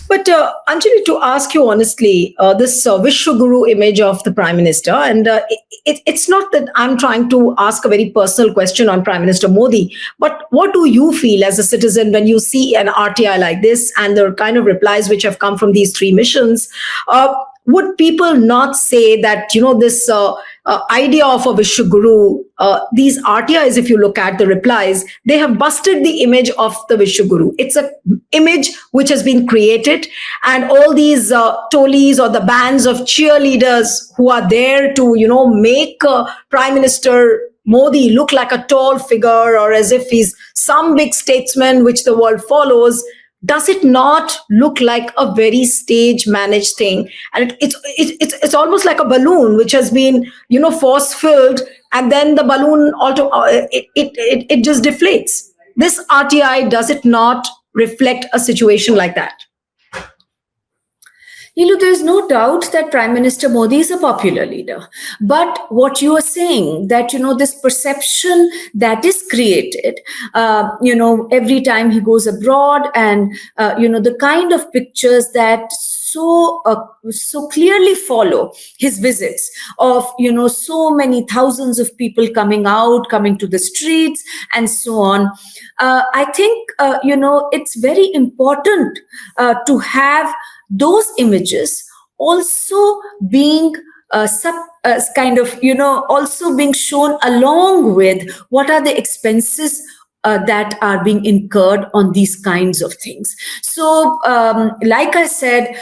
But Anjali, to ask you honestly, this Vishwaguru image of the Prime Minister, and it's not that I'm trying to ask a very personal question on Prime Minister Modi, but what do you feel as a citizen when you see an RTI like this and the kind of replies which have come from these three missions? Would people not say that, this idea of a Vishwaguru, these RTIs, if you look at the replies, they have busted the image of the Vishwaguru. It's a image which has been created, and all these tolis or the bands of cheerleaders who are there to, make Prime Minister Modi look like a tall figure or as if he's some big statesman which the world follows. Does it not look like a very stage managed thing? And it's almost like a balloon which has been, force filled, and then the balloon it just deflates. This RTI, does it not reflect a situation like that? There's no doubt that Prime Minister Modi is a popular leader. But what you are saying, that, this perception that is created, every time he goes abroad, and, the kind of pictures that so clearly follow his visits of, so many thousands of people coming to the streets and so on. I think, it's very important to have those images also being also being shown along with what are the expenses that are being incurred on these kinds of things. So, like I said,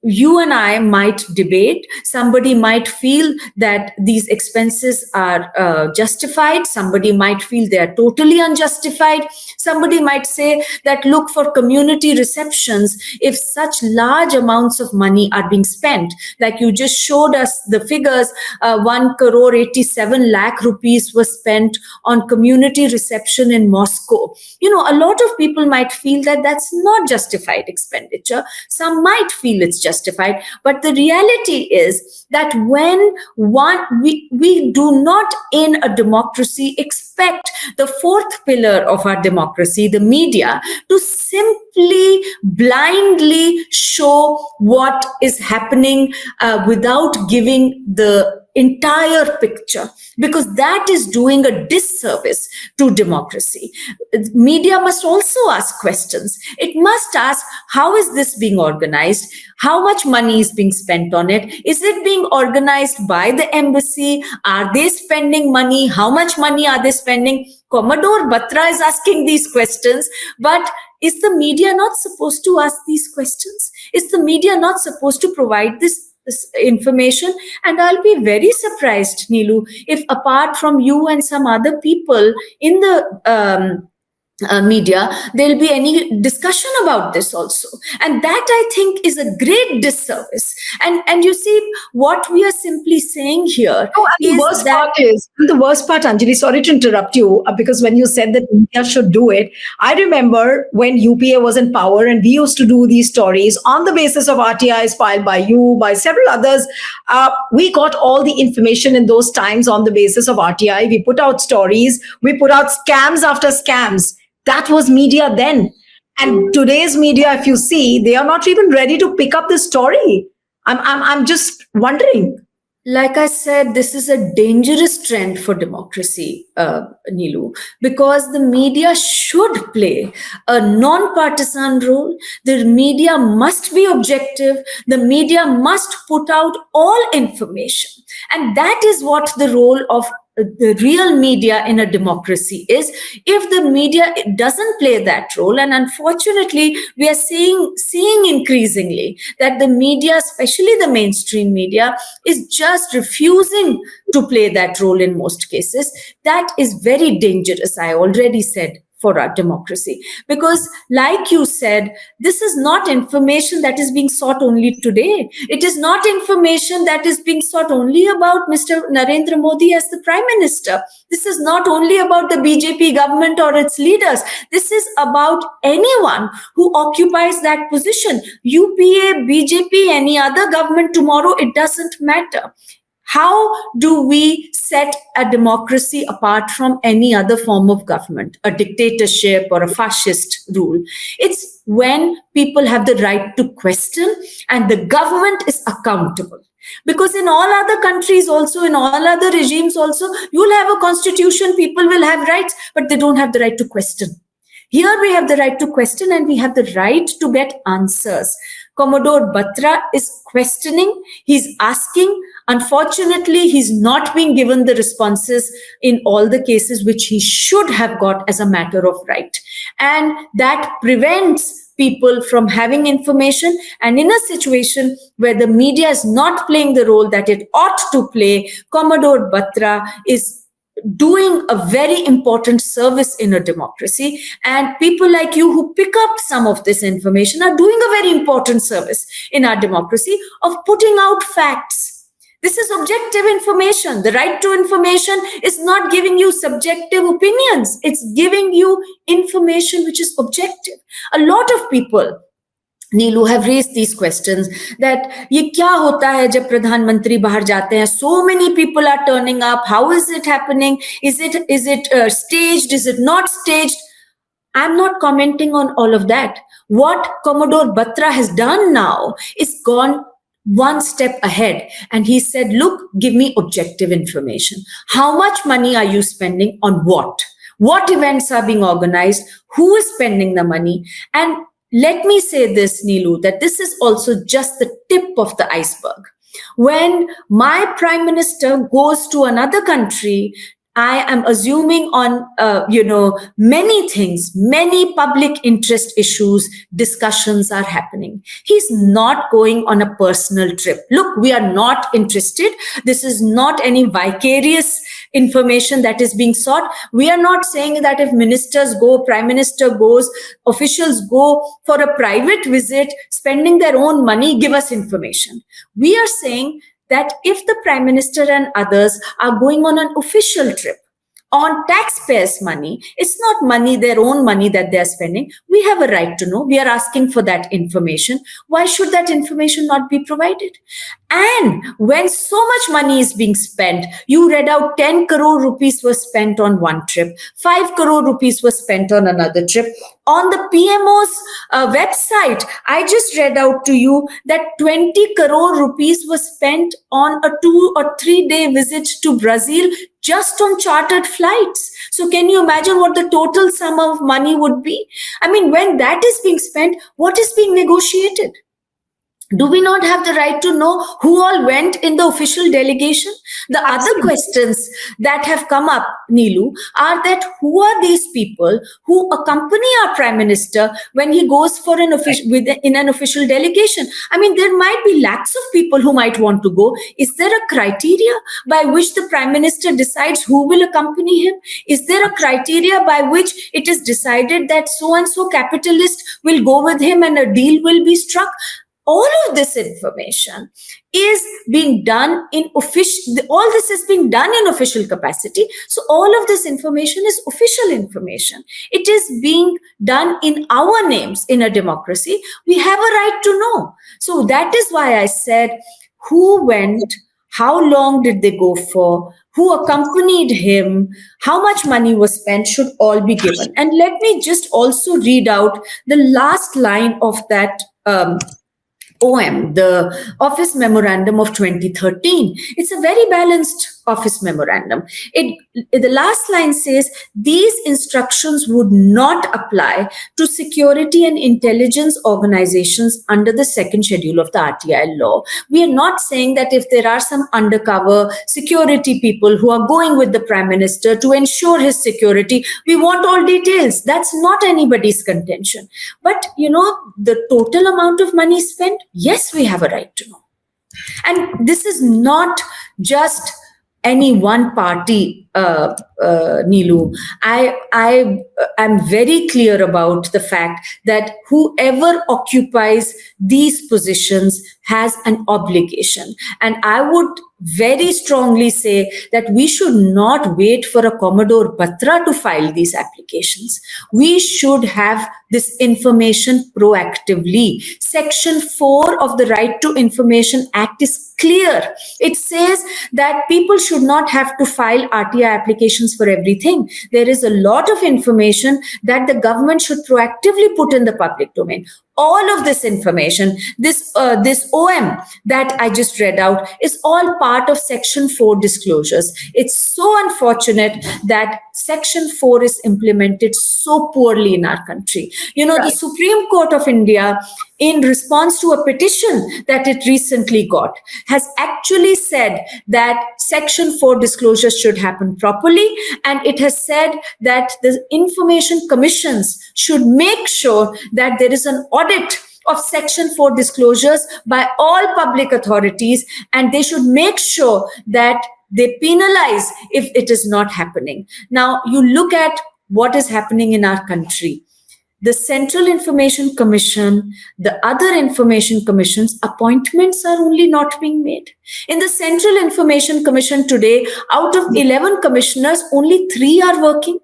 you and I might debate. Somebody might feel that these expenses are justified. Somebody might feel they are totally unjustified. Somebody might say that, look, for community receptions, if such large amounts of money are being spent, like you just showed us the figures, 1 crore 87 lakh rupees was spent on community reception in Moscow. A lot of people might feel that that's not justified expenditure. Some might feel it's justified, but the reality is that when we do not in a democracy expect the fourth pillar of our democracy, the media, to simply blindly show what is happening without giving the entire picture, because that is doing a disservice to democracy. Media must also ask questions. It must ask, how is this being organized? How much money is being spent on it? Is it being organized by the embassy? Are they spending money? How much money are they spending? Commodore Batra is asking these questions, but is the media not supposed to ask these questions? Is the media not supposed to provide this information? And I'll be very surprised, Neelu, if apart from you and some other people in the media, there'll be any discussion about this also. And that, I think, is a great disservice. And you see, what we are simply saying here the worst part, Anjali, sorry to interrupt you, because when you said that India should do it, I remember when UPA was in power and we used to do these stories on the basis of RTIs filed by you, by several others. We got all the information in those times on the basis of RTI. We put out stories, we put out scams after scams. That was media then. And today's media, if you see, they are not even ready to pick up the story. I'm just wondering. Like I said, this is a dangerous trend for democracy, Neelu, because the media should play a non-partisan role. The media must be objective. The media must put out all information. And that is what the role of the real media in a democracy is. If the media doesn't play that role, and unfortunately we are seeing increasingly that the media, especially the mainstream media, is just refusing to play that role in most cases, that is very dangerous, I already said, for our democracy. Because like you said, this is not information that is being sought only today. It is not information that is being sought only about Mr. Narendra Modi as the Prime Minister. This is not only about the BJP government or its leaders. This is about anyone who occupies that position. UPA, BJP, any other government tomorrow, it doesn't matter. How do we set a democracy apart from any other form of government, a dictatorship or a fascist rule? It's when people have the right to question and the government is accountable. Because in all other countries also, in all other regimes also, you'll have a constitution, people will have rights, but they don't have the right to question. Here we have the right to question and we have the right to get answers. Commodore Batra is questioning, he's asking. Unfortunately, he's not being given the responses in all the cases which he should have got as a matter of right. And that prevents people from having information. And in a situation where the media is not playing the role that it ought to play, Commodore Batra is doing a very important service in a democracy, and people like you who pick up some of this information are doing a very important service in our democracy of putting out facts. This is objective information. The right to information is not giving you subjective opinions. It's giving you information which is objective. A lot of people, Neelu, have raised these questions that ये क्या होता है जब प्रधानमंत्री बाहर जाते हैं? So many people are turning up. How is it happening? Is it staged? Is it not staged? I'm not commenting on all of that. What Commodore Batra has done now is gone one step ahead, and he said, look, give me objective information. How much money are you spending on what? What events are being organized? Who is spending the money? And let me say this, Neelu, that this is also just the tip of the iceberg. When my prime minister goes to another country, I am assuming on, many things, many public interest issues, discussions are happening. He's not going on a personal trip. Look, we are not interested. This is not any vicarious information that is being sought. We are not saying that if ministers go, prime minister goes, officials go for a private visit, spending their own money, give us information. We are saying that if the prime minister and others are going on an official trip on taxpayers' money, it's not money, their own money that they're spending. We have a right to know. We are asking for that information. Why should that information not be provided? And when so much money is being spent, you read out 10 crore rupees was spent on one trip, 5 crore rupees was spent on another trip. On the PMO's website, I just read out to you that 20 crore rupees was spent on a 2 or 3 day visit to Brazil just on chartered flights. So can you imagine what the total sum of money would be? I mean, when that is being spent, what is being negotiated? Do we not have the right to know who all went in the official delegation? The other questions that have come up, Neelu, are that who are these people who accompany our prime minister when he goes for in an official delegation? I mean, there might be lakhs of people who might want to go. Is there a criteria by which the prime minister decides who will accompany him? Is there a criteria by which it is decided that so and so capitalist will go with him and a deal will be struck? All of this information is being done in all this is being done in official capacity. So all of this information is official information. It is being done in our names in a democracy. We have a right to know. So that is why I said who went, how long did they go for, who accompanied him, how much money was spent should all be given. And let me just also read out the last line of that OM, the Office Memorandum of 2013. It's a very balanced Office Memorandum. The last line says, these instructions would not apply to security and intelligence organizations under the second schedule of the RTI law. We are not saying that if there are some undercover security people who are going with the Prime Minister to ensure his security, we want all details. That's not anybody's contention. But, the total amount of money spent, yes, we have a right to know. And this is not just any one party Neelu, I am very clear about the fact that whoever occupies these positions has an obligation. And I would very strongly say that we should not wait for a Commodore Batra to file these applications. We should have this information proactively. Section 4 of the Right to Information Act is clear. It says that people should not have to file RTI applications for everything. There is a lot of information that the government should proactively put in the public domain. All of this information, this OM that I just read out, is all part of Section 4 disclosures. It's so unfortunate that Section 4 is implemented so poorly in our country. The Supreme Court of India, in response to a petition that it recently got, has actually said that Section 4 disclosures should happen properly, and it has said that the information commissions should make sure that there is an audit of Section 4 disclosures by all public authorities, and they should make sure that they penalize if it is not happening. Now, you look at what is happening in our country. The Central Information Commission, the other information commissions, appointments are only not being made. In the Central Information Commission today, out of 11 commissioners, only 3 are working.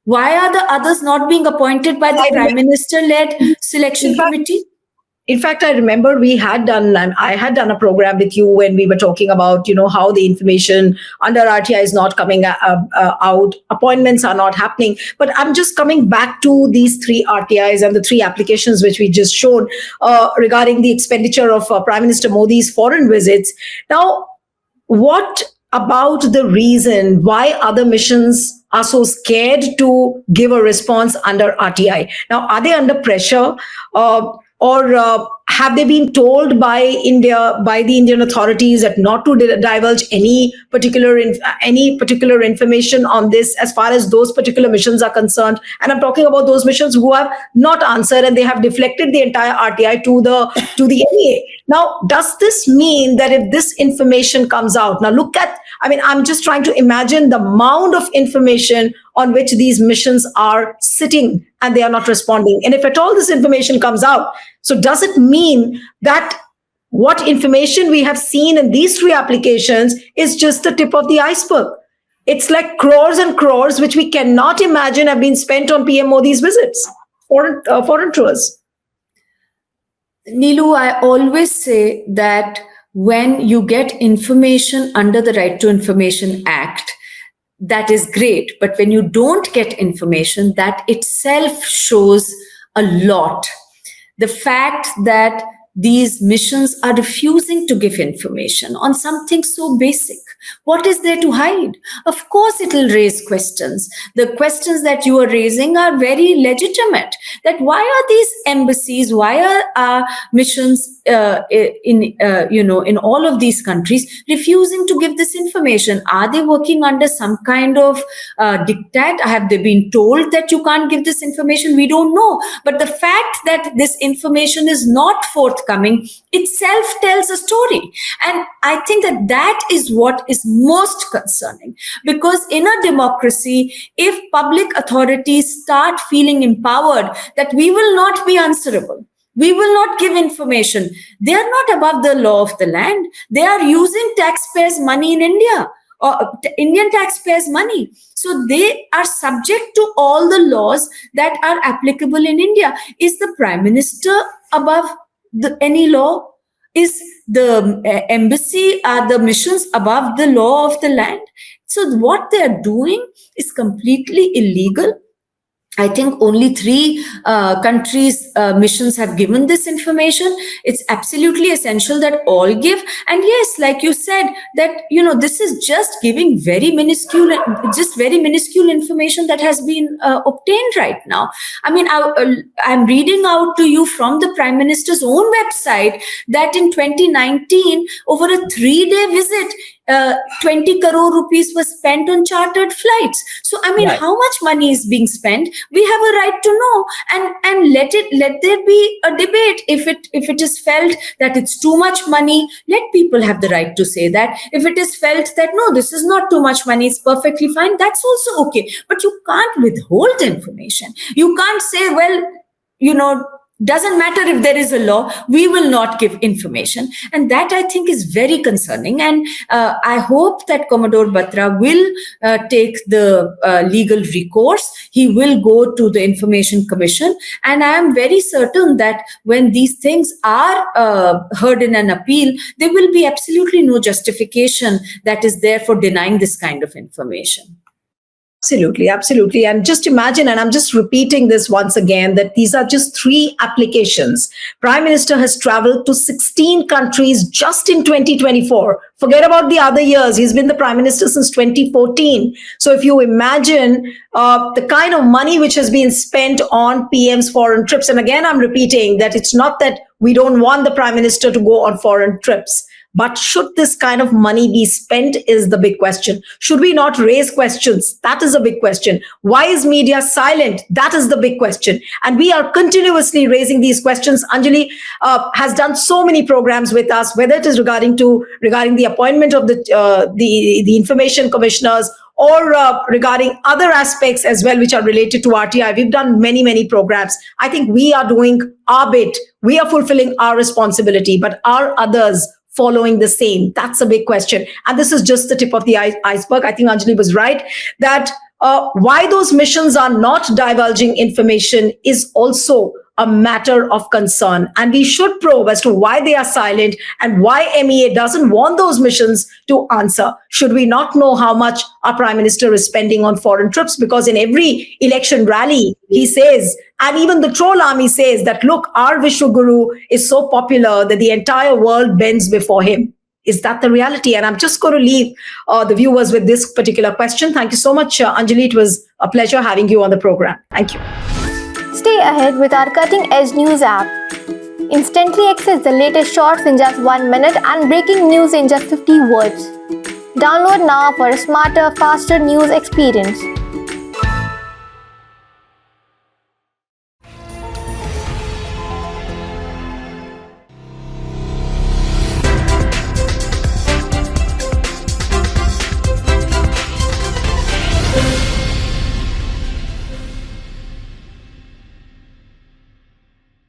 Why are the others not being appointed by the Prime Minister-led selection committee? In fact, I remember I had done a program with you when we were talking about, how the information under RTI is not coming out, appointments are not happening. But I'm just coming back to these 3 RTIs and the 3 applications which we just showed regarding the expenditure of Prime Minister Modi's foreign visits. Now, what about the reason why other missions are so scared to give a response under RTI? Now, are they under pressure? Or have they been told by the Indian authorities that not to divulge any particular information on this as far as those particular missions are concerned? And I'm talking about those missions who have not answered and they have deflected the entire RTI to the NEA. Now, does this mean that if this information comes out, now I'm just trying to imagine the mound of information on which these missions are sitting and they are not responding. And if at all this information comes out, so does it mean that what information we have seen in these 3 applications is just the tip of the iceberg? It's like crores and crores, which we cannot imagine have been spent on PM Modi's visits, foreign tours. Neelu, I always say that when you get information under the Right to Information Act, that is great. But when you don't get information, that itself shows a lot. The fact that these missions are refusing to give information on something so basic. What is there to hide? Of course, it will raise questions. The questions that you are raising are very legitimate. That why are these embassies, why are our missions in all of these countries refusing to give this information? Are they working under some kind of diktat? Have they been told that you can't give this information? We don't know. But the fact that this information is not forthcoming itself tells a story. And I think that is what is most concerning. Because in a democracy, if public authorities start feeling empowered that we will not be answerable, we will not give information, they are not above the law of the land. They are using taxpayers' money in India, or Indian taxpayers' money. So they are subject to all the laws that are applicable in India. Is the Prime Minister above any law? Is the embassy, are the missions above the law of the land? So what they are doing is completely illegal. I think only 3 countries' missions have given this information. It's absolutely essential that all give. And yes, like you said, that this is just giving very minuscule information that has been obtained right now. I mean, I'm reading out to you from the Prime Minister's own website that in 2019, over a 3-day visit, 20 crore rupees was spent on chartered flights. So I mean, Right. how much money is being spent? We have a right to know, and let there be a debate. If it is felt that it's too much money, let people have the right to say that. If it is felt that no, this is not too much money, it's perfectly fine, that's also okay. But you can't withhold information. You can't say, well, doesn't matter if there is a law, we will not give information. And that, I think, is very concerning. And I hope that Commodore Batra will take the legal recourse. He will go to the Information Commission. And I am very certain that when these things are heard in an appeal, there will be absolutely no justification that is there for denying this kind of information. Absolutely, absolutely. And just imagine, and I'm just repeating this once again, that these are just 3 applications. Prime Minister has traveled to 16 countries just in 2024. Forget about the other years. He's been the Prime Minister since 2014. So if you imagine the kind of money which has been spent on PM's foreign trips, and again, I'm repeating that it's not that we don't want the Prime Minister to go on foreign trips. But should this kind of money be spent is the big question. Should we not raise questions? That is a big question. Why is media silent? That is the big question. And we are continuously raising these questions. Anjali has done so many programs with us, whether it is regarding the appointment of the information commissioners, or regarding other aspects as well, which are related to RTI. We've done many, many programs. I think we are doing our bit. We are fulfilling our responsibility, but are others following the same? That's a big question. And this is just the tip of the iceberg. I think Anjali was right that why those missions are not divulging information is also a matter of concern. And we should probe as to why they are silent and why MEA doesn't want those missions to answer. Should we not know how much our Prime Minister is spending on foreign trips? Because in every election rally, he says, and even the troll army says that, look, our Vishwaguru is so popular that the entire world bends before him. Is that the reality? And I'm just going to leave the viewers with this particular question. Thank you so much, Anjali. It was a pleasure having you on the program. Thank you. Stay ahead with our cutting-edge news app. Instantly access the latest shorts in just 1 minute and breaking news in just 50 words. Download now for a smarter, faster news experience.